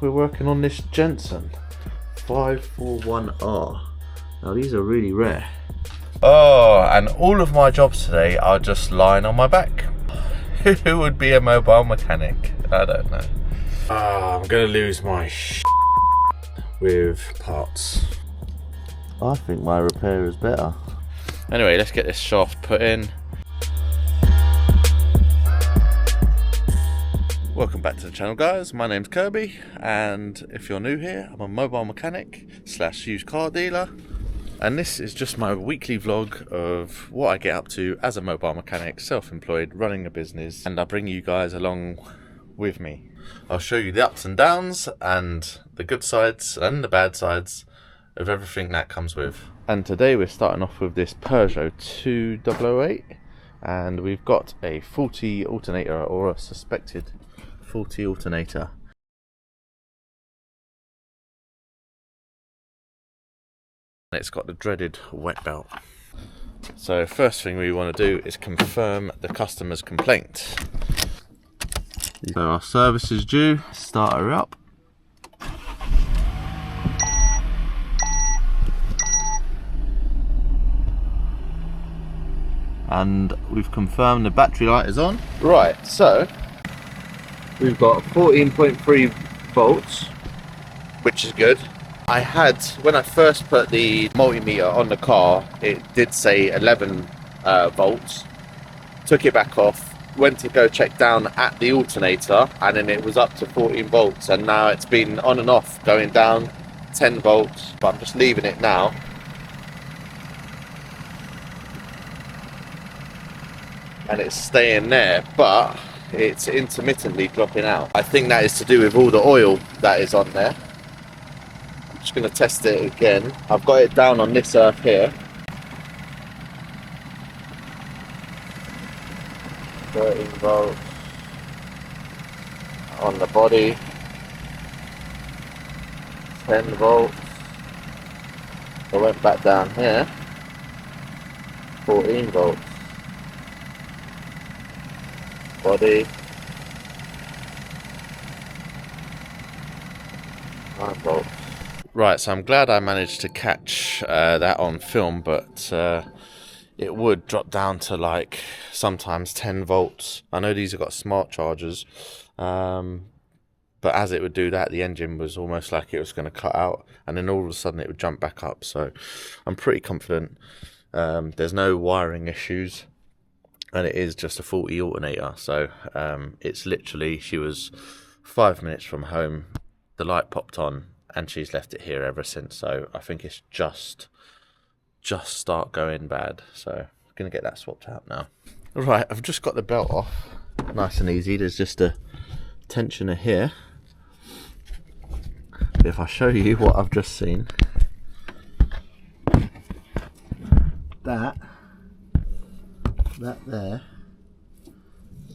we're working on this Jensen 541R. Now these are really rare. Oh, and all of my jobs today are just lying on my back. Who would be a mobile mechanic? I don't know. I'm gonna lose my with parts. I think my repair is better. Anyway, let's get this shaft put in. Welcome back to the channel, guys. My name's Kirby, and if you're new here, I'm a mobile mechanic / used car dealer, and this is just my weekly vlog of what I get up to as a mobile mechanic, self-employed, running a business, and I bring you guys along with me. I'll show you the ups and downs and the good sides and the bad sides of everything that comes with. And today we're starting off with this Peugeot 2008, and we've got a faulty alternator, or a suspected faulty alternator. It's got the dreaded wet belt. So first thing we want to do is confirm the customer's complaint. So our service is due. Start her up. And we've confirmed the battery light is on. Right, so we've got 14.3 volts, which is good. I had, when I first put the multimeter on the car, it did say 11 volts. Took it back off, went to go check down at the alternator, and then it was up to 14 volts, and now it's been on and off, going down 10 volts, but I'm just leaving it now. And it's staying there, but it's intermittently dropping out. I think that is to do with all the oil that is on there. I'm just going to test it again. I've got it down on this earth here. 13 volts on the body. 10 volts. I went back down here. 14 volts. Body. 9 volts. Right, so I'm glad I managed to catch that on film, but it would drop down to like sometimes 10 volts. I know these have got smart chargers, but as it would do that, the engine was almost like it was going to cut out, and then all of a sudden it would jump back up. So I'm pretty confident there's no wiring issues. And it is just a faulty alternator. So it's literally, she was 5 minutes from home, the light popped on, and she's left it here ever since. So I think it's just start going bad. So I'm going to get that swapped out now. Right, I've just got the belt off. Nice and easy. There's just a tensioner here. But if I show you what I've just seen, that there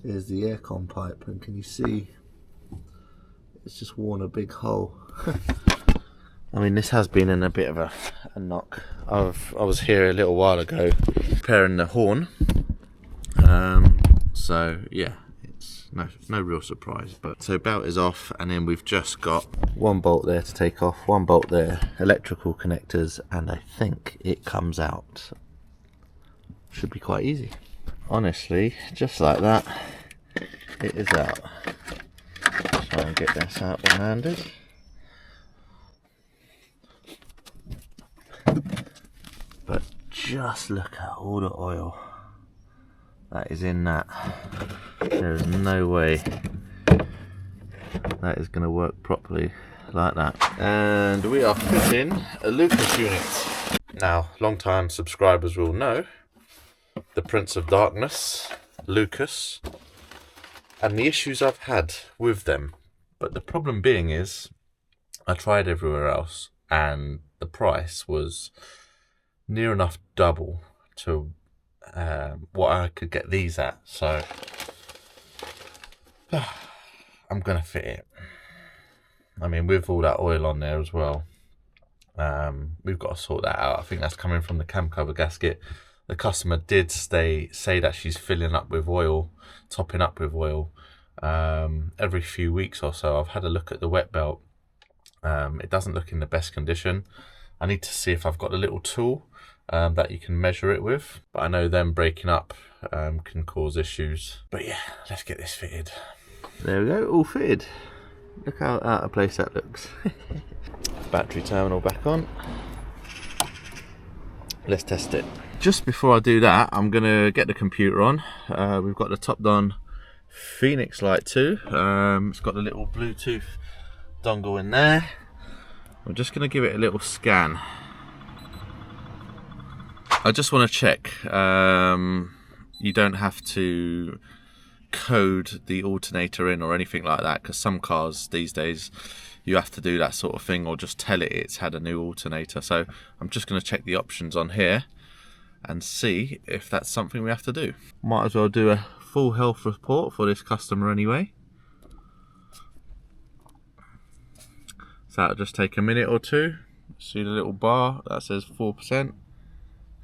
is the aircon pipe, and can you see it's just worn a big hole. I mean, this has been in a bit of a knock. I was here a little while ago repairing the horn, so yeah, it's no real surprise. But so belt is off, and then we've just got one bolt there to take off, one bolt there, electrical connectors, and I think it comes out. Should be quite easy. Honestly, just like that, it is out. Try and get this out one-handed. But just look at all the oil that is in that. There is no way that is going to work properly like that. And we are fitting a Lucas unit. Now, long-time subscribers will know the Prince of Darkness, Lucas, and the issues I've had with them. But the problem being is, I tried everywhere else, and the price was near enough double to what I could get these at. So I'm gonna fit it. I mean, with all that oil on there as well, we've got to sort that out. I think that's coming from the cam cover gasket. The customer did say that she's filling up with oil, topping up with oil every few weeks or so. I've had a look at the wet belt, It doesn't look in the best condition. I need to see if I've got a little tool that you can measure it with, but I know them breaking up can cause issues. But yeah, let's get this fitted. There we go, all fitted. Look how out of place that looks. Battery terminal back on. Let's test it. Just before I do that, I'm gonna get the computer on. We've got the top down Phoenix Lite 2. It's got the little Bluetooth dongle in there. I'm just going to give it a little scan. I just want to check you don't have to code the alternator in or anything like that, because some cars these days you have to do that sort of thing, or just tell it it's had a new alternator. So I'm just going to check the options on here and see if that's something we have to do. Might as well do a full health report for this customer anyway. So that'll just take a minute or two. See the little bar that says 4%.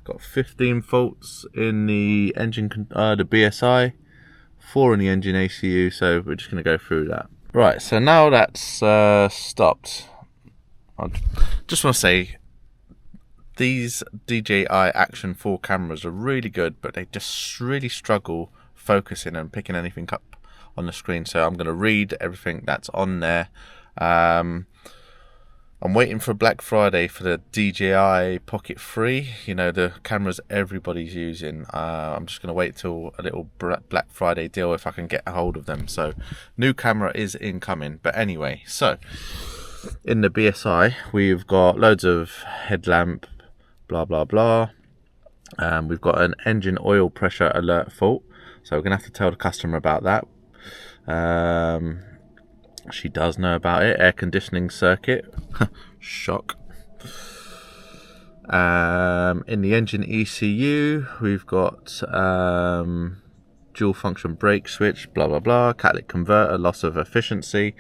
Got 15 faults in the engine, the BSI, 4 in the engine ACU. So we're just going to go through that. Right. So now that's stopped. I just want to say these DJI Action 4 cameras are really good, but they just really struggle focusing and picking anything up on the screen. So I'm going to read everything that's on there. I'm waiting for Black Friday for the DJI Pocket 3, you know, the cameras everybody's using. I'm just going to wait till a little Black Friday deal if I can get a hold of them. So new camera is incoming. But anyway, so in the BSI we've got loads of headlamp, blah blah blah. We've got an engine oil pressure alert fault, so we're going to have to tell the customer about that. She does know about it. Air conditioning circuit. Shock. In the engine ECU, we've got dual function brake switch, blah blah blah, catalytic converter, loss of efficiency,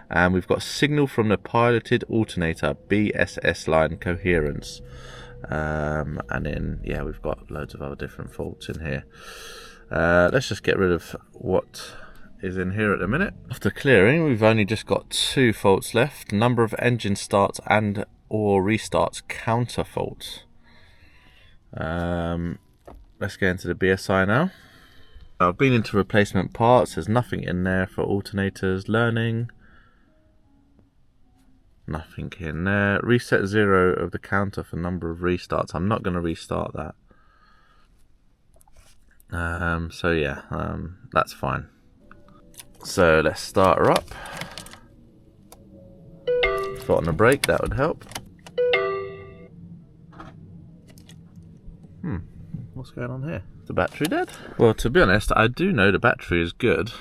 and we've got signal from the piloted alternator, BSS line coherence. And then yeah, we've got loads of other different faults in here. Let's just get rid of what is in here at the minute. After clearing, we've only just got 2 faults left. Number of engine starts and or restarts counter faults. Let's get into the BSI now. I've been into replacement parts. There's nothing in there for alternators. Learning. Nothing in there. Reset 0 of the counter for number of restarts. I'm not going to restart that. So yeah, that's fine. So let's start her up. Foot on the brake, that would help. What's going on here? Is the battery dead? Well, to be honest, I do know the battery is good.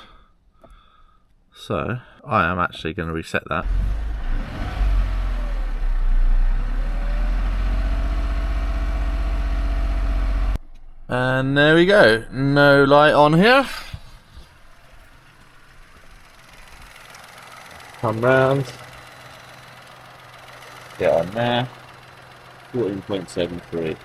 So I am actually going to reset that. And there we go. No light on here. Come round. Get on there. 14.73.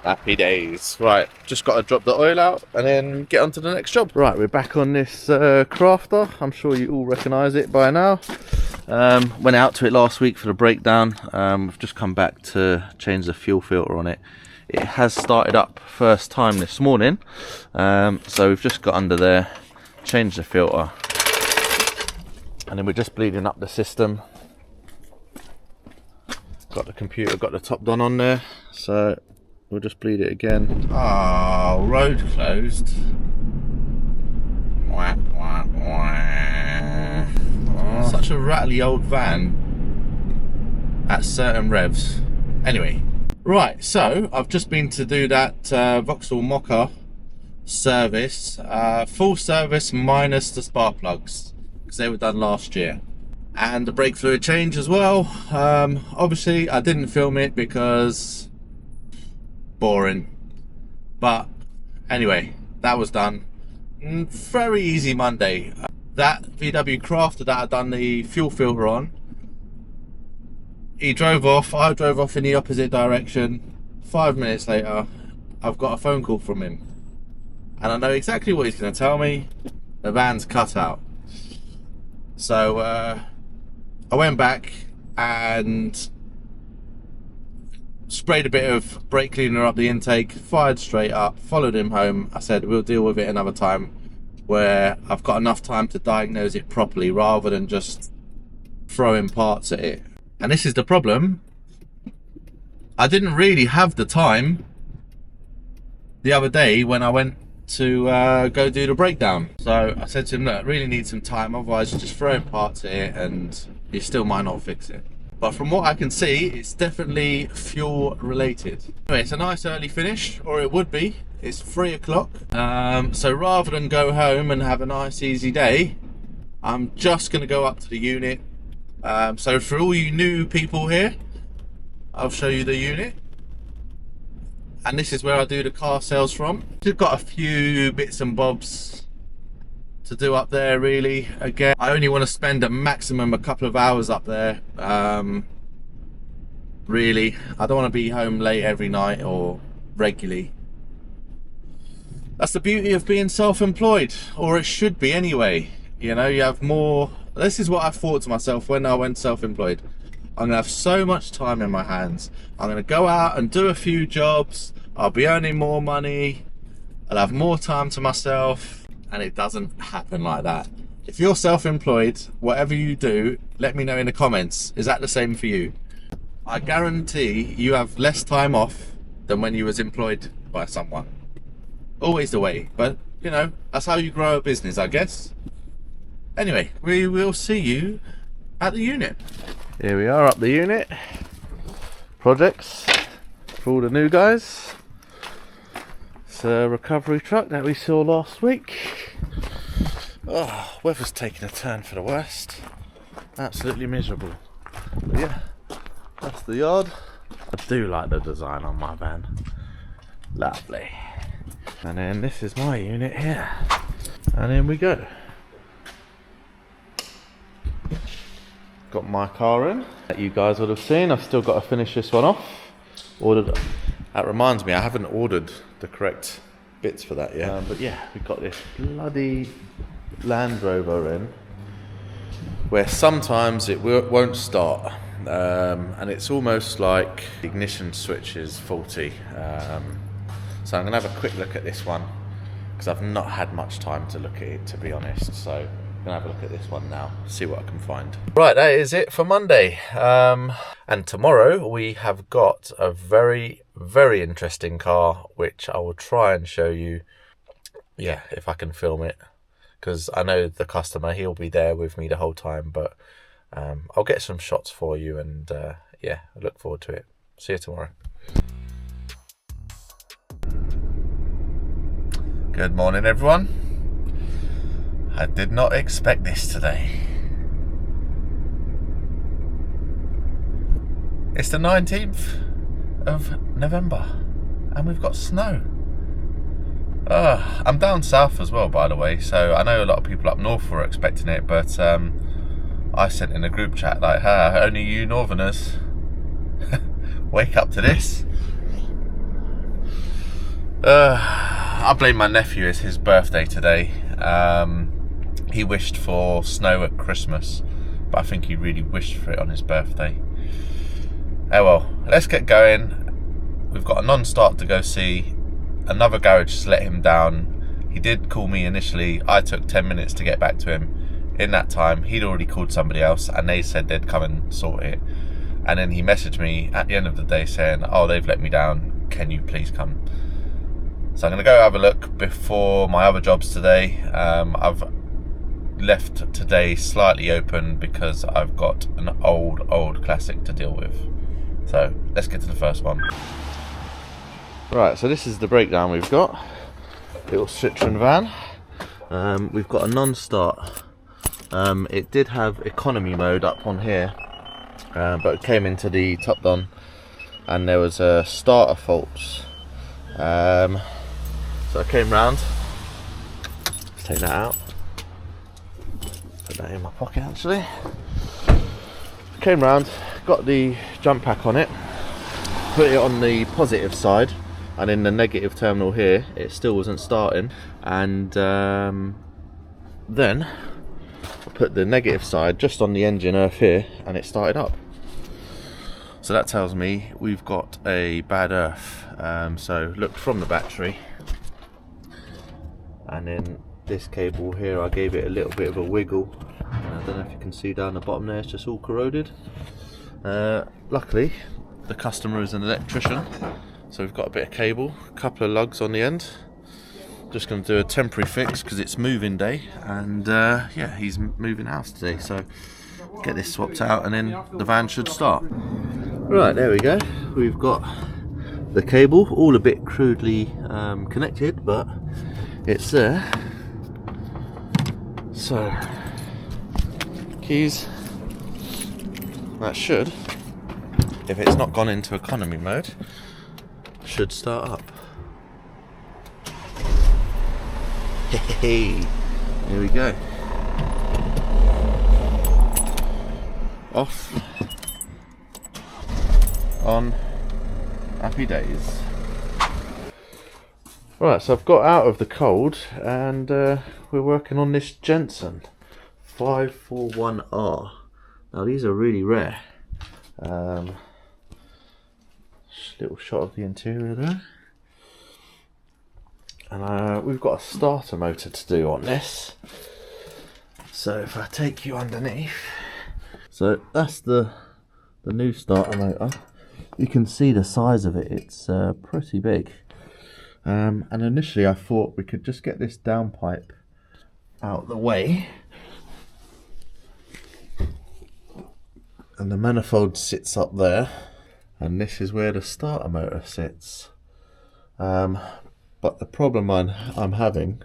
Happy days. Right, just got to drop the oil out and then get on to the next job. Right, we're back on this crafter. I'm sure you all recognise it by now. Went out to it last week for the breakdown. We've just come back to change the fuel filter on it. It has started up first time this morning. So we've just got under there, changed the filter, and then we're just bleeding up the system. Got the computer, got the top done on there, so we'll just bleed it again. Oh, road closed. Wah, wah, wah. Oh, such a rattly old van at certain revs. Anyway, right, so I've just been to do that Vauxhall Mocha service, full service minus the spark plugs, because they were done last year, and the brake fluid change as well. Obviously I didn't film it because boring, but anyway, that was done. Very easy Monday. That VW Crafter that I done the fuel filter on, he drove off, I drove off in the opposite direction. 5 minutes later I've got a phone call from him, and I know exactly what he's going to tell me. The van's cut out. So I went back and sprayed a bit of brake cleaner up the intake, fired straight up, followed him home. I said we'll deal with it another time where I've got enough time to diagnose it properly rather than just throwing parts at it. And this is the problem. I didn't really have the time the other day when I went to go do the breakdown. So I said to him, look, I really need some time, otherwise you're just throwing parts at it and you still might not fix it. But from what I can see, it's definitely fuel related. Anyway, it's a nice early finish, or it would be. It's 3 o'clock. So rather than go home and have a nice easy day, I'm just gonna go up to the unit. So for all you new people here, I'll show you the unit. And this is where I do the car sales from. Just got a few bits and bobs to do up there really. Again, I only want to spend a maximum a couple of hours up there. Really, I don't want to be home late every night or regularly. That's the beauty of being self-employed, or it should be anyway. You know, you have more. This is what I thought to myself when I went self-employed. I'm gonna have so much time in my hands. I'm gonna go out and do a few jobs. I'll be earning more money. I'll have more time to myself. And it doesn't happen like that. If you're self-employed, whatever you do, let me know in the comments. Is that the same for you? I guarantee you have less time off than when you was employed by someone. Always the way, but you know, that's how you grow a business, I guess. Anyway, we will see you at the unit. Here we are up the unit. Projects for all the new guys. It's a recovery truck that we saw last week. Oh, weather's taking a turn for the worst. Absolutely miserable. But yeah, that's the yard. I do like the design on my van. Lovely. And then this is my unit here. And in we go. Got my car in that you guys would have seen. I've still got to finish this one off. Ordered. That reminds me, I haven't ordered the correct bits for that yet. But yeah, we've got this bloody Land Rover in where sometimes it won't start, and it's almost like the ignition switch is faulty. So I'm gonna have a quick look at this one because I've not had much time to look at it, to be honest. So I'm gonna have a look at this one now, see what I can find. Right, that is it for Monday. And tomorrow we have got a very, very interesting car, which I will try and show you. Yeah, if I can film it, because I know the customer, he'll be there with me the whole time, but I'll get some shots for you, and yeah, I look forward to it. See you tomorrow. Good morning, everyone. I did not expect this today. It's the 19th of November and we've got snow. I'm down south as well, by the way, so I know a lot of people up north were expecting it, but I sent in a group chat like, hey, only you northerners wake up to this. I blame my nephew. It's his birthday today. He wished for snow at Christmas, but I think he really wished for it on his birthday. Oh well, let's get going. We've got a non-start to go see. Another garage just let him down. He did call me initially. I took 10 minutes to get back to him. In that time, he'd already called somebody else and they said they'd come and sort it. And then he messaged me at the end of the day saying, oh, they've let me down. Can you please come? So I'm going to go have a look before my other jobs today. I've left today slightly open because I've got an old classic to deal with. So let's get to the first one. Right, so this is the breakdown we've got. Little Citroen van. We've got a non-start. It did have economy mode up on here, but it came into the top down and there was a starter faults. So I came round. Let's take that out. Put that in my pocket actually. Came round, got the jump pack on it, put it on the positive side, and in the negative terminal here it still wasn't starting, and then I put the negative side just on the engine earth here, and it started up. So that tells me we've got a bad earth. So looked from the battery, and then this cable here, I gave it a little bit of a wiggle. I don't know if you can see down the bottom there, it's just all corroded. Luckily, the customer is an electrician, so we've got a bit of cable, a couple of lugs on the end. Just going to do a temporary fix because it's moving day, and yeah, he's moving house today, so get this swapped out and then the van should start. Right, there we go. We've got the cable, all a bit crudely connected, but it's there. So, keys. That should, if it's not gone into economy mode, should start up. Hey, here we go. Off. On. Happy days. Right, so I've got out of the cold, and we're working on this Jensen 541R. Now these are really rare. Little shot of the interior there. And we've got a starter motor to do on this. So if I take you underneath, so that's the new starter motor. You can see the size of it. It's pretty big. And initially I thought we could just get this downpipe out the way, and the manifold sits up there, and this is where the starter motor sits. But the problem I'm having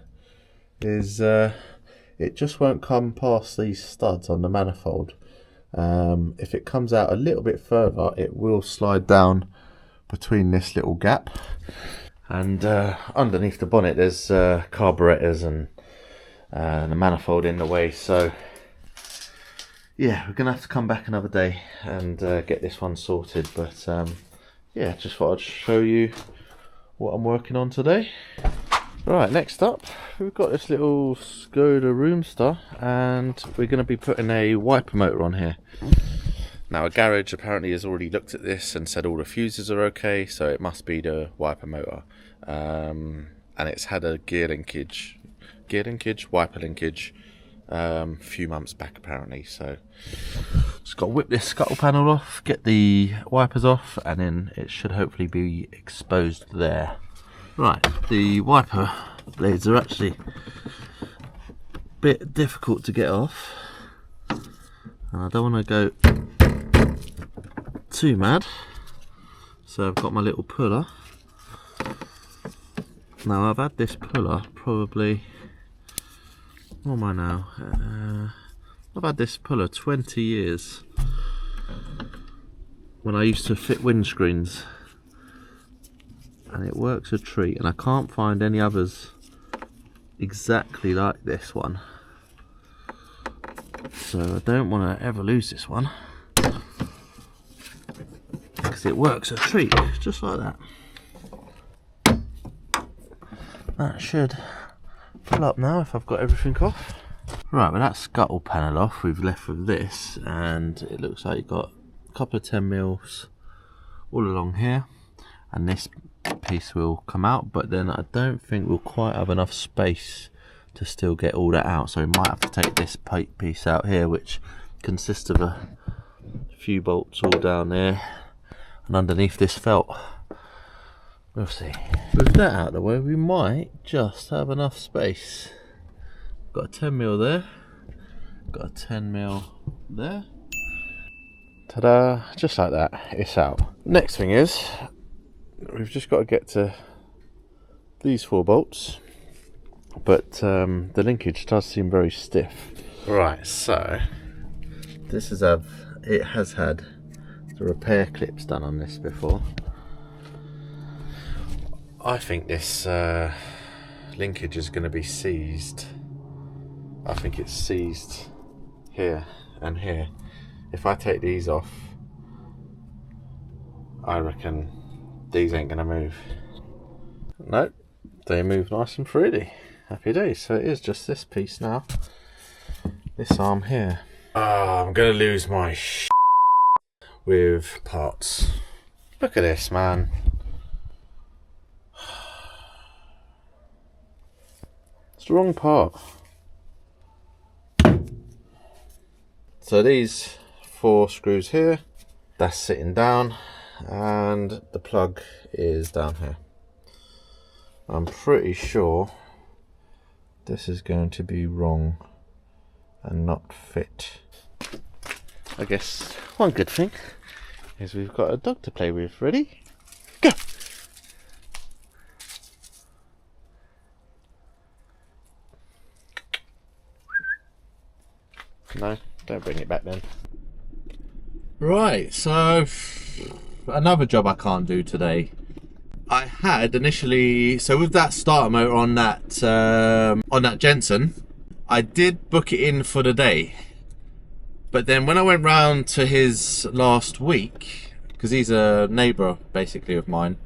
is it just won't come past these studs on the manifold. If it comes out a little bit further, it will slide down between this little gap, and underneath the bonnet there's carburetors and the manifold in the way. So yeah, we're gonna have to come back another day and get this one sorted. But yeah, just thought I'd show you what I'm working on today. Right, next up we've got this little Skoda Roomster, and we're going to be putting a wiper motor on here. Now a garage apparently has already looked at this and said all the fuses are okay, so it must be the wiper motor. And it's had a wiper linkage a few months back apparently. So just got to whip this scuttle panel off, get the wipers off, and then it should hopefully be exposed there. Right, the wiper blades are actually a bit difficult to get off, and I don't want to go too mad, so I've got my little puller. Now I've had this puller probably, what am I now? I've had this puller 20 years, when I used to fit windscreens, and it works a treat, and I can't find any others exactly like this one, so I don't want to ever lose this one, because it works a treat, just like that. That should pull up now if I've got everything off. Right, with that scuttle panel off, we've left with this, and it looks like you've got a couple of 10mm all along here, and this piece will come out, but then I don't think we'll quite have enough space to still get all that out, so we might have to take this pipe piece out here, which consists of a few bolts all down there and underneath this felt. We'll see. With that out of the way, we might just have enough space. Got a 10mm there, got a 10mm there. Ta-da! Just like that, it's out. Next thing is, we've just got to get to these 4 bolts, but the linkage does seem very stiff. Right, so this is it has had the repair clips done on this before. I think this linkage is going to be seized. I think it's seized here and here. If I take these off, I reckon these ain't going to move. Nope, they move nice and freely. Happy days. So it is just this piece now. this arm here. I'm gonna lose my with parts. Look at this, man. It's the wrong part. So these 4 screws here, that's sitting down, and the plug is down here. I'm pretty sure this is going to be wrong and not fit. I guess one good thing is we've got a dog to play with. Ready? Go! No, don't bring it back then. Right, so another job I can't do today. I had initially, so with that starter motor on that Jensen, I did book it in for the day. But then when I went round to his last week, because he's a neighbour basically of mine,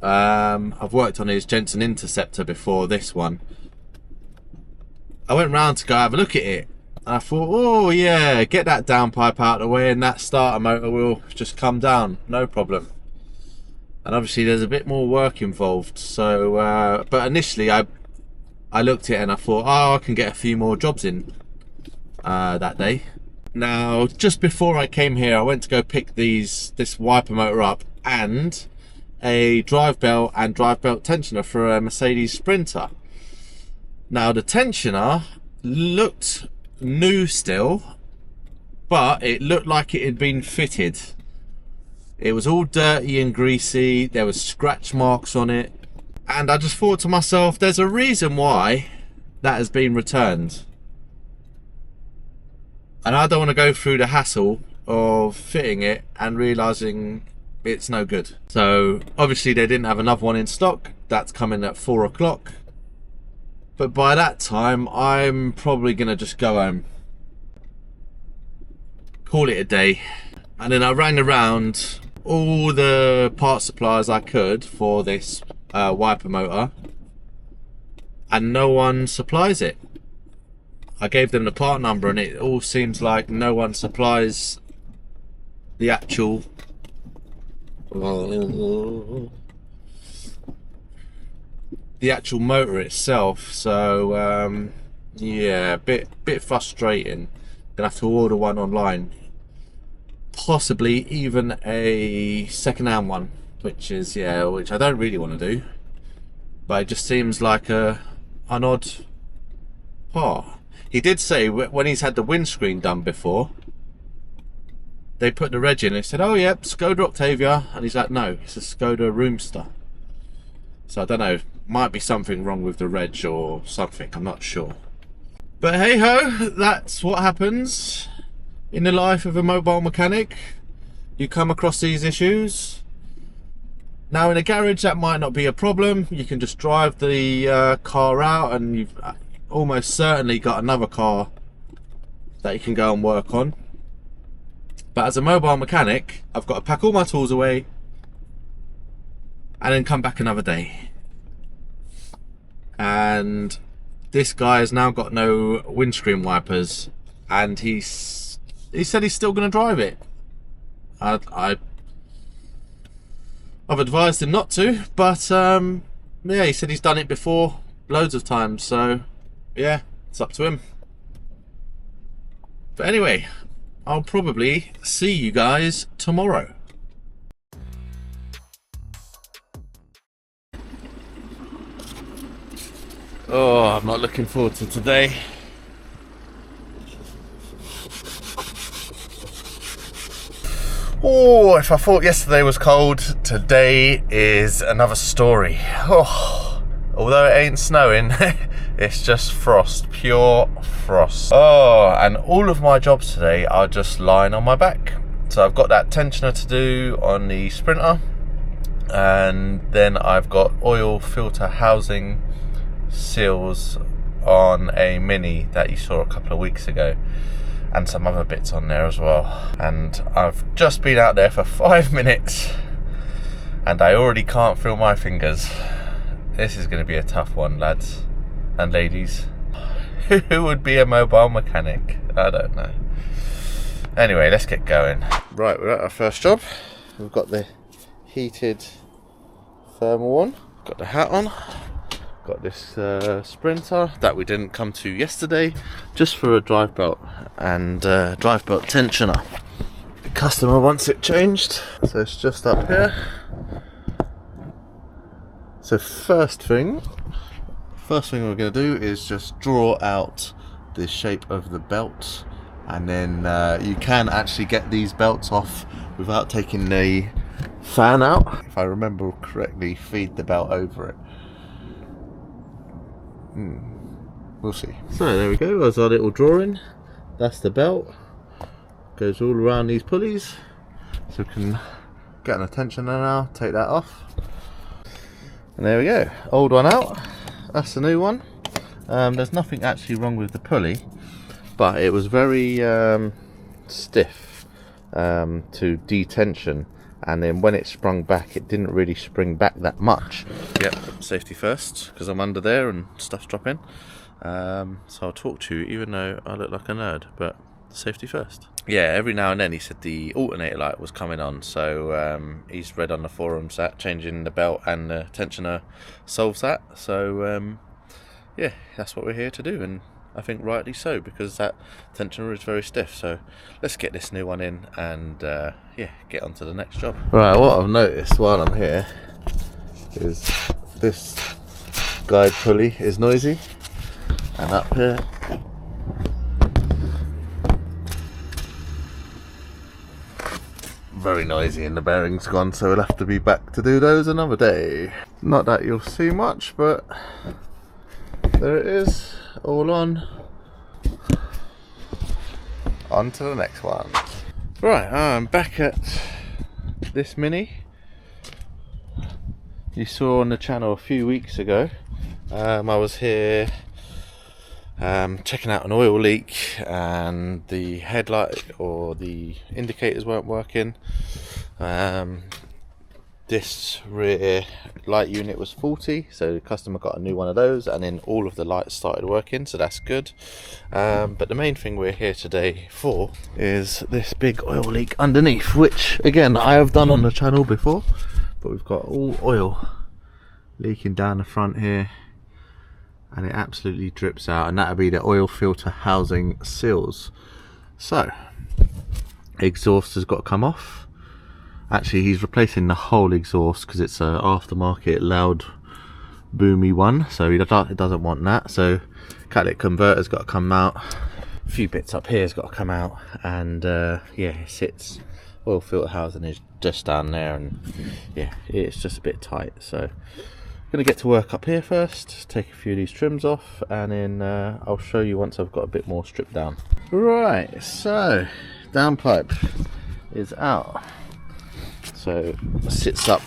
I've worked on his Jensen Interceptor before this one. I went round to go have a look at it. And I thought, oh yeah, get that downpipe out of the way and that starter motor will just come down, no problem. And obviously there's a bit more work involved. So, but initially I looked at it and I thought, oh, I can get a few more jobs in that day. Now, just before I came here, I went to go pick this wiper motor up and a drive belt and drive belt tensioner for a Mercedes Sprinter. Now, the tensioner looked new still, but it looked like it had been fitted. It was all dirty and greasy. There was scratch marks on it. And I just thought to myself, there's a reason why that has been returned. And I don't want to go through the hassle of fitting it and realising it's no good. So obviously they didn't have another one in stock. That's coming at 4 o'clock. But by that time, I'm probably going to just go home. Call it a day. And then I rang around all the part suppliers I could for this wiper motor. And no one supplies it. I gave them the part number and it all seems like no one supplies the actual motor itself. So yeah, bit frustrating. Gonna have to order one online, possibly even a second-hand one, which I don't really want to do, but it just seems like an odd part. He did say when he's had the windscreen done before, they put the reg in and they said, oh yep, Skoda Octavia, and he's like, no, it's a Skoda Roomster. So I don't know, might be something wrong with the reg or something, I'm not sure. But hey ho, that's what happens in the life of a mobile mechanic. You come across these issues. Now in a garage that might not be a problem, you can just drive the car out and you've almost certainly got another car that you can go and work on. But as a mobile mechanic, I've got to pack all my tools away and then come back another day. And this guy has now got no windscreen wipers, and he said he's still going to drive it. I've advised him not to, but yeah, he said he's done it before loads of times, so yeah, it's up to him. But anyway, I'll probably see you guys tomorrow. Oh, I'm not looking forward to today. Oh, if I thought yesterday was cold, today is another story. Oh, although it ain't snowing, it's just frost, pure frost. Oh, and all of my jobs today are just lying on my back. So I've got that tensioner to do on the Sprinter, and then I've got oil filter housing seals on a Mini that you saw a couple of weeks ago, and some other bits on there as well. And I've just been out there for 5 minutes and I already can't feel my fingers. This is going to be a tough one, lads and ladies. Who would be a mobile mechanic? I don't know. Anyway, let's get going. Right, we're at our first job. We've got the heated thermal on. Got the hat on. Got this Sprinter that we didn't come to yesterday, just for a drive belt and drive belt tensioner. The customer wants it changed, so it's just up here. So first thing we're going to do is just draw out the shape of the belt, and then you can actually get these belts off without taking the fan out. If I remember correctly, feed the belt over it. We'll see. So there we go, there's our little drawing. That's the belt. Goes all around these pulleys. So we can get an tensioner now, take that off. And there we go, old one out. That's the new one. There's nothing actually wrong with the pulley, but it was very stiff to detension, and then when it sprung back, it didn't really spring back that much. Yep, safety first, because I'm under there and stuff's dropping. So I'll talk to you even though I look like a nerd, but safety first. Yeah, every now and then he said the alternator light was coming on, so he's read on the forums that changing the belt and the tensioner solves that. So yeah, that's what we're here to do, and I think rightly so, because that tensioner is very stiff. So let's get this new one in and yeah, get on to the next job. Right, what I've noticed while I'm here is this guide pulley is noisy, and up here very noisy, and the bearing's gone, so we'll have to be back to do those another day. Not that you'll see much, but there it is, all on to the next one. Right, I'm back at this Mini. You saw on the channel a few weeks ago, I was here checking out an oil leak, and the headlight or the indicators weren't working. This rear light unit was faulty, so the customer got a new one of those, and then all of the lights started working, so that's good. But the main thing we're here today for is this big oil leak underneath, which again I have done on the channel before, but we've got all oil leaking down the front here, and it absolutely drips out, and that'll be the oil filter housing seals. So exhaust has got to come off. Actually, he's replacing the whole exhaust because it's a aftermarket loud boomy one, so he doesn't want that. So catalytic converter's got to come out, a few bits up here's got to come out, and yeah, it sits, oil filter housing is just down there, and yeah, it's just a bit tight. So going to get to work up here first, take a few of these trims off, and then I'll show you once I've got a bit more stripped down. Right, so downpipe is out, so it sits up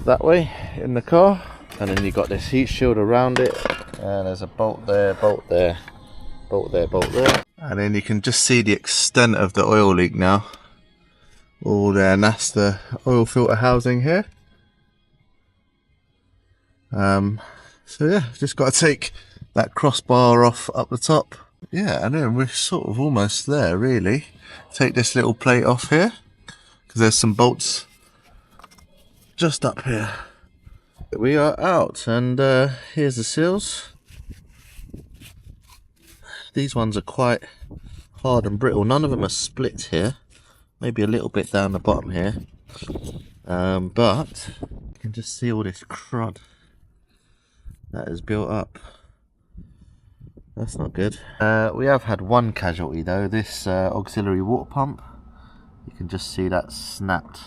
that way in the car, and then you've got this heat shield around it, and there's a bolt there, bolt there, bolt there, bolt there, and then you can just see the extent of the oil leak now, all there, and that's the oil filter housing here. So yeah, just got to take that crossbar off up the top. Yeah, and then we're sort of almost there really. Take this little plate off here, because there's some bolts just up here. We are out, and here's the seals. These ones are quite hard and brittle. None of them are split here. Maybe a little bit down the bottom here. But you can just see all this crud that is built up. That's not good. We have had one casualty though, this auxiliary water pump. You can just see that snapped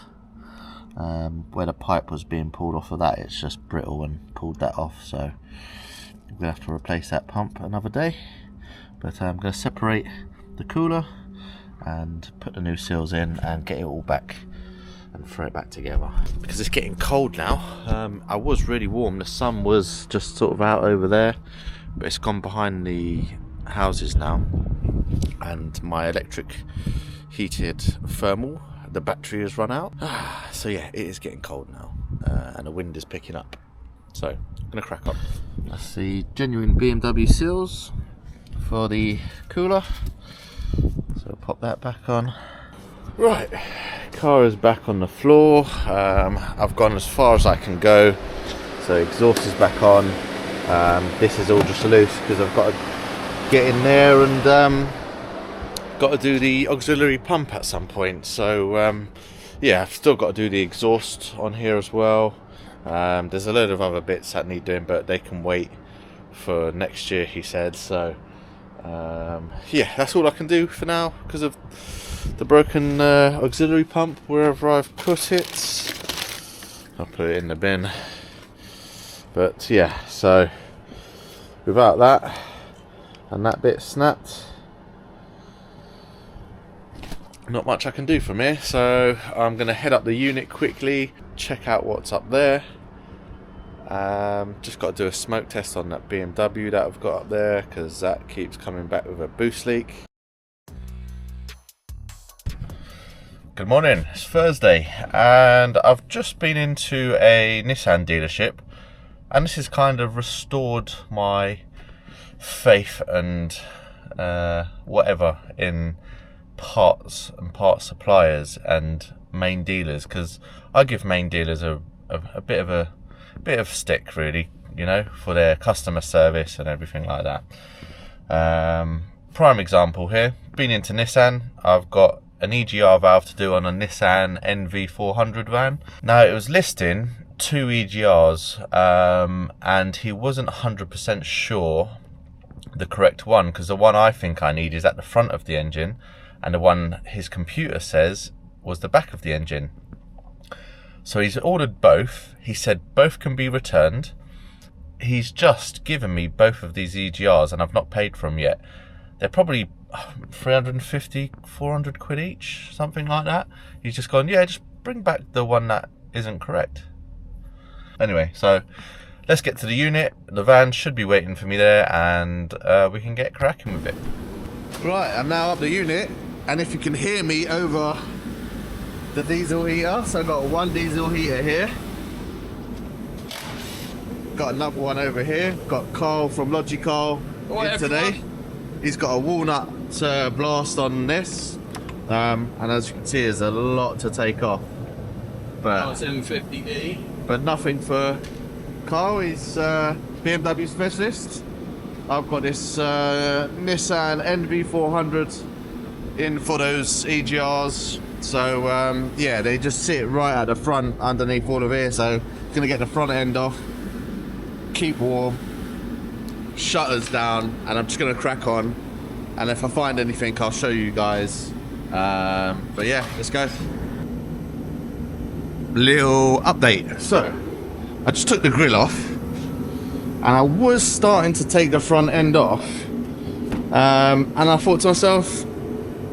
where the pipe was being pulled off of that. It's just brittle and pulled that off, so we'll have to replace that pump another day. But I'm going to separate the cooler and put the new seals in and get it all back and throw it back together, because it's getting cold now. I was really warm, the sun was just sort of out over there, but it's gone behind the houses now, and my electric heated thermal, the battery has run out. So yeah, it is getting cold now, and the wind is picking up, so I'm gonna crack on. That's the genuine BMW seals. for the cooler. So pop that back on. Right, car is back on the floor. I've gone as far as I can go. So exhaust is back on. This is all just loose because I've got to get in there and got to do the auxiliary pump at some point. So yeah, I've still got to do the exhaust on here as well. There's a load of other bits that need doing, but they can wait for next year, he said. So yeah, that's all I can do for now because of the broken auxiliary pump wherever I've put it. I'll put it in the bin. But yeah, so without that and that bit snapped, not much I can do from here. So I'm going to head up the unit quickly, check out what's up there. Just got to do a smoke test on that BMW that I've got up there because that keeps coming back with a boost leak. Good morning, it's Thursday and I've just been into a Nissan dealership, and this has kind of restored my faith and whatever in parts and part suppliers and main dealers, because I give main dealers a bit of stick, really, you know, for their customer service and everything like that. Prime example here, been into Nissan, I've got an EGR valve to do on a Nissan NV400 van. Now it was listing 2 EGRs and he wasn't 100% sure the correct one, because the one I think I need is at the front of the engine and the one his computer says was the back of the engine. So he's ordered both. He said both can be returned. He's just given me both of these EGRs and I've not paid for them yet. They're probably 350, 400 quid each, something like that. He's just gone, yeah, just bring back the one that isn't correct. Anyway, so let's get to the unit. The van should be waiting for me there and we can get cracking with it. Right, I'm now up the unit, and if you can hear me over the diesel heater, so I've got one diesel heater here. Got another one over here. Got Carl from Logical in today. He's got a walnut blast on this, and as you can see, there's a lot to take off. But it's M50E. But nothing for Carl. He's BMW specialist. I've got this Nissan NV400 in for those EGRs. So yeah, they just sit right at the front underneath all of here. So gonna get the front end off, keep warm, shutters down, and I'm just gonna crack on. And if I find anything, I'll show you guys. But yeah, let's go. Little update. So I just took the grill off, and I was starting to take the front end off, and I thought to myself,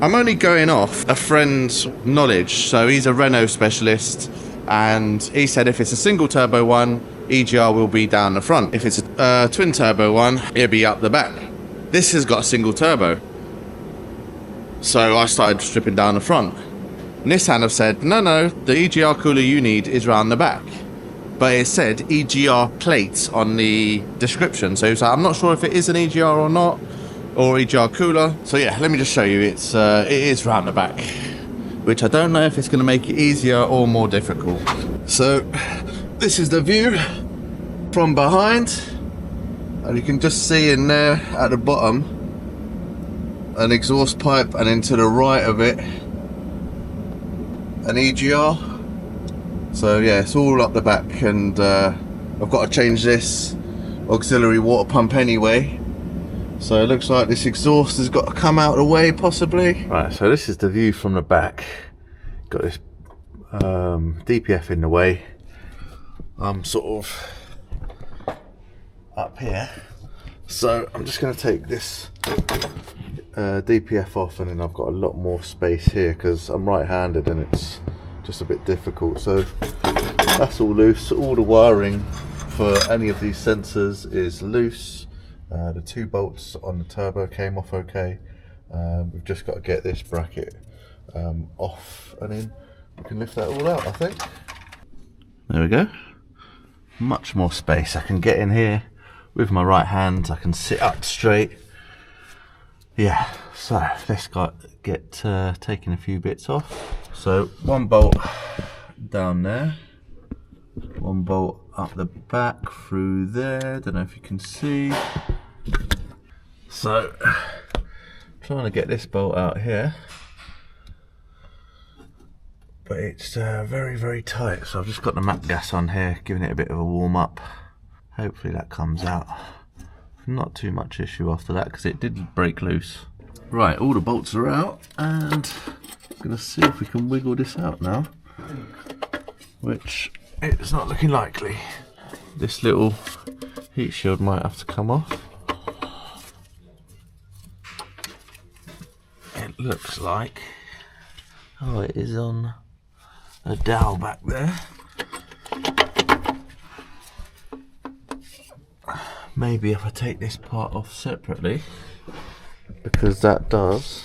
I'm only going off a friend's knowledge. So he's a Renault specialist, and he said if it's a single turbo one, EGR will be down the front. If it's a twin turbo one, it'll be up the back. This has got a single turbo, so I started stripping down the front. Nissan have said, no, the EGR cooler you need is round the back. But it said EGR plates on the description. So he was like, I'm not sure if it is an EGR or not, or EGR cooler. So yeah, let me just show you. It is round the back, which I don't know if it's going to make it easier or more difficult. So this is the view from behind. And you can just see in there at the bottom an exhaust pipe, and then to the right of it an EGR. So yeah, it's all up the back, and I've got to change this auxiliary water pump anyway. So it looks like this exhaust has got to come out of the way, possibly. Right, so this is the view from the back. Got this DPF in the way. I'm sort of up here. So I'm just going to take this DPF off, and then I've got a lot more space here because I'm right-handed and it's just a bit difficult. So that's all loose. All the wiring for any of these sensors is loose. The 2 bolts on the turbo came off okay. We've just got to get this bracket off, and then we can lift that all out, I think. There we go. Much more space. I can get in here with my right hand. I can sit up straight. Yeah, so let's get taking a few bits off. So one bolt down there, one bolt up the back through there, don't know if you can see. So trying to get this bolt out here, but it's very tight, so I've just got the MAP gas on here, giving it a bit of a warm up. Hopefully that comes out. Not too much issue after that, because it did break loose. Right, all the bolts are out, and I'm gonna see if we can wiggle this out now, which it's not looking likely. This little heat shield might have to come off. It looks like, oh, it is on a dowel back there. Maybe if I take this part off separately, because that does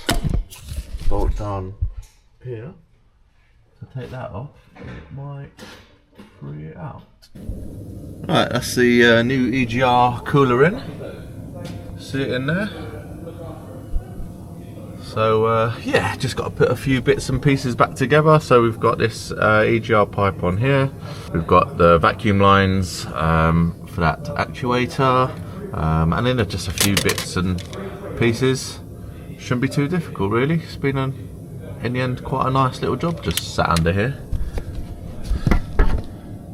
bolt down here. If I take that off, it might free it out. Right, that's the new EGR cooler in. See it in there? So yeah, just got to put a few bits and pieces back together. So we've got this EGR pipe on here. We've got the vacuum lines for that actuator, and then just a few bits and pieces. Shouldn't be too difficult really. It's been in the end quite a nice little job, just sat under here,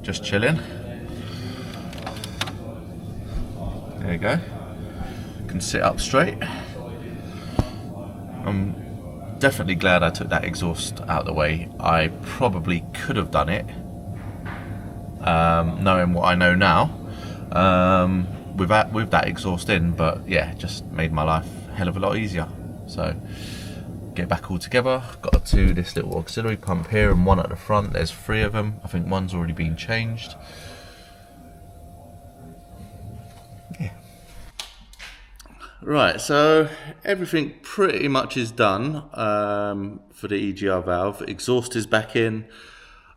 just chilling. There you go, can sit up straight. I'm definitely glad I took that exhaust out of the way. I probably could have done it, knowing what I know now, with that exhaust in, but yeah, it just made my life a hell of a lot easier. So get back all together. Got to this little auxiliary pump here and one at the front. There's 3 of them. I think one's already been changed. Yeah. Right, so everything pretty much is done for the EGR valve. Exhaust is back in.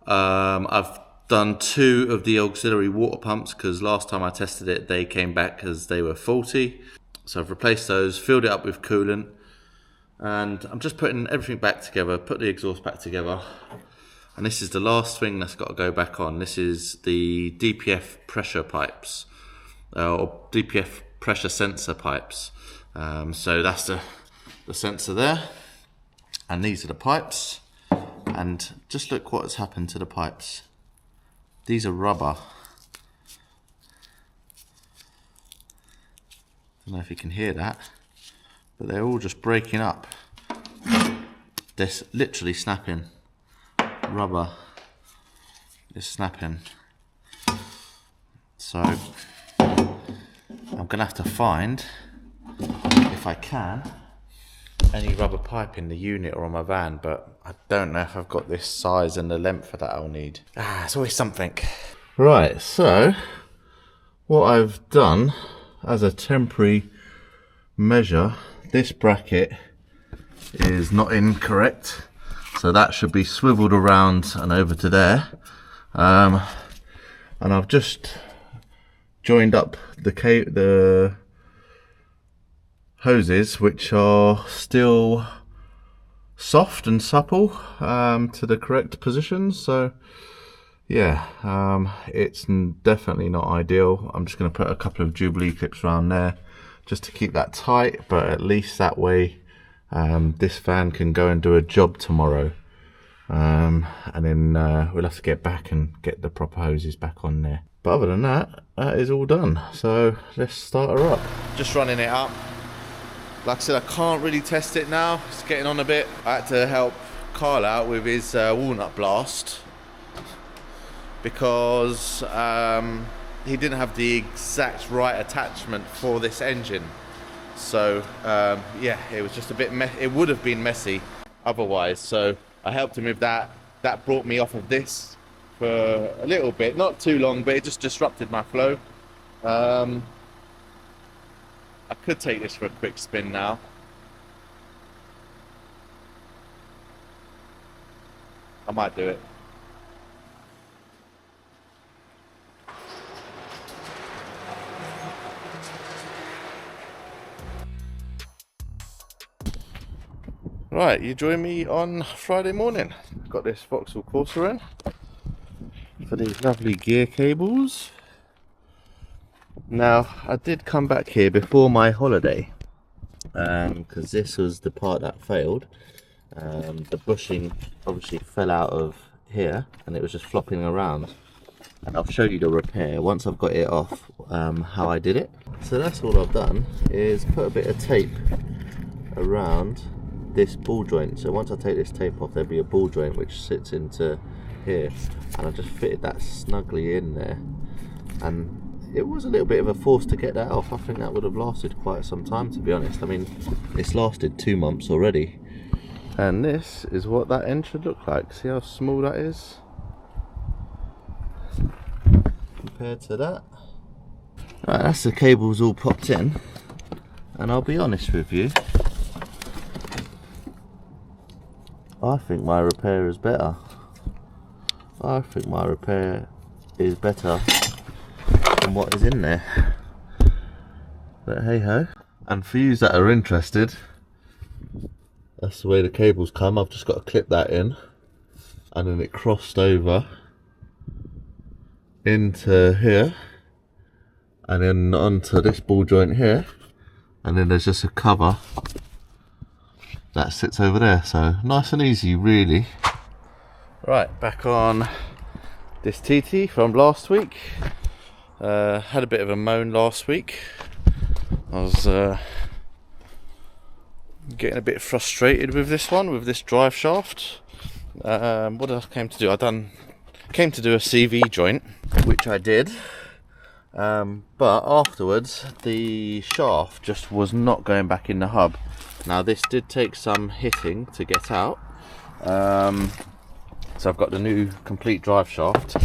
I've done 2 of the auxiliary water pumps, because last time I tested it they came back as they were faulty. So I've replaced those, filled it up with coolant, and I'm just putting everything back together, put the exhaust back together. And this is the last thing that's got to go back on. This is the DPF pressure pipes, or DPF pressure sensor pipes. So that's the sensor there, and these are the pipes. And just look what has happened to the pipes. These are rubber. I don't know if you can hear that, but they're all just breaking up. They're literally snapping. Rubber is snapping. So I'm gonna have to find, if I can, any rubber pipe in the unit or on my van, but I don't know if I've got this size and the length for that I'll need. It's always something. Right, so what I've done as a temporary measure, this bracket is not incorrect, so that should be swiveled around and over to there. And I've just joined up the hoses, which are still soft and supple, to the correct position. So yeah, it's definitely not ideal. I'm just going to put a couple of Jubilee clips around there just to keep that tight, but at least that way this fan can go and do a job tomorrow, and then we'll have to get back and get the proper hoses back on there. But other than that, that is all done. So let's start her up. Just running it up. Like I said, I can't really test it now. It's getting on a bit. I had to help Carl out with his walnut blast, because he didn't have the exact right attachment for this engine. So yeah, it was just a bit it would have been messy otherwise. So I helped him with that. That brought me off of this for a little bit, not too long, but it just disrupted my flow. I could take this for a quick spin now. I might do it. Right, you join me on Friday morning. Got this Vauxhall Corsa in for these lovely gear cables. Now, I did come back here before my holiday because this was the part that failed. The bushing obviously fell out of here and it was just flopping around. And I'll show you the repair once I've got it off, how I did it. So that's all I've done, is put a bit of tape around this ball joint. So once I take this tape off, there'll be a ball joint which sits into here, and I just fitted that snugly in there. And it was a little bit of a force to get that off. I think that would have lasted quite some time, to be honest. I mean, it's lasted 2 months already. And this is what that end should look like. See how small that is compared to that. Right, that's the cables all popped in, and I'll be honest with you, I think my repair is better. I think my repair is better than what is in there. But hey ho. And for you that are interested, that's the way the cables come. I've just got to clip that in, and then it crossed over into here, and then onto this ball joint here, and then there's just a cover that sits over there. So nice and easy, really. Right, back on this TT from last week. Had a bit of a moan last week. I was getting a bit frustrated with this one, with this drive shaft. What I came to do, came to do a CV joint, which I did, but afterwards the shaft just was not going back in the hub. Now this did take some hitting to get out, so I've got the new complete drive shaft.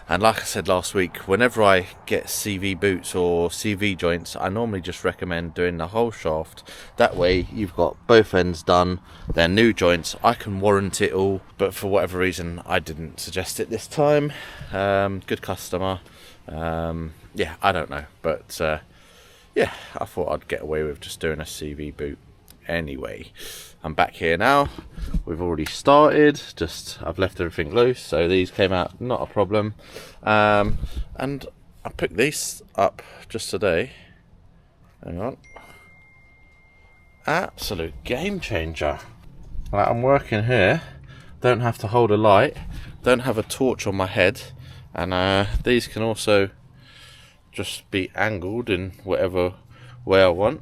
And like I said last week, whenever I get CV boots or CV joints, I normally just recommend doing the whole shaft. That way you've got both ends done, they're new joints, I can warrant it all. But for whatever reason, I didn't suggest it this time. Good customer. Yeah, I don't know. But yeah, I thought I'd get away with just doing a CV boot anyway. I'm back here now. We've already started, I've left everything loose, so these came out not a problem. And I picked these up just today. Hang on. Absolute game changer. Like, I'm working here, don't have to hold a light, don't have a torch on my head, and these can also just be angled in whatever way I want.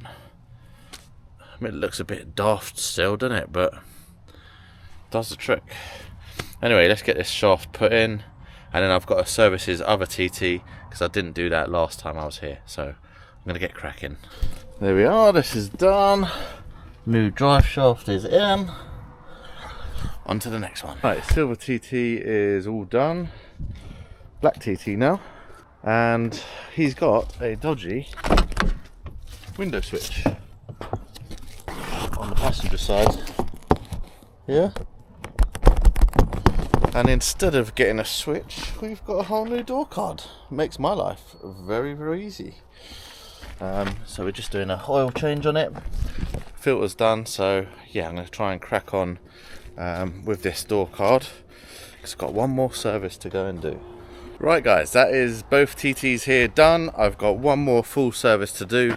I mean, it looks a bit daft still, doesn't it? But it does the trick. Anyway, let's get this shaft put in, and then I've got to service his other TT because I didn't do that last time I was here. So I'm going to get cracking. There we are, this is done. New drive shaft is in. On to the next one. Right, silver TT is all done. Black TT now. And he's got a dodgy window switch on the passenger side here, and instead of getting a switch, we've got a whole new door card. Makes my life very, very easy. So we're just doing a oil change on it. Filter's done, so yeah, I'm going to try and crack on with this door card because I've got one more service to go and do. Right guys, that is both TTs here done. I've got one more full service to do,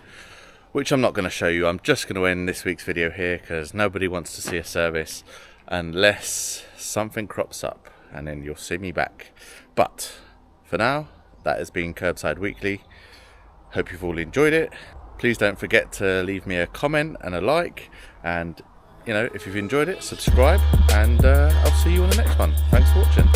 which I'm not going to show you. I'm just going to end this week's video here because nobody wants to see a service unless something crops up, and then you'll see me back. But for now, that has been Kerbside Weekly. Hope you've all enjoyed it. Please don't forget to leave me a comment and a like, and you know, if you've enjoyed it, subscribe, and I'll see you on the next one. Thanks for watching.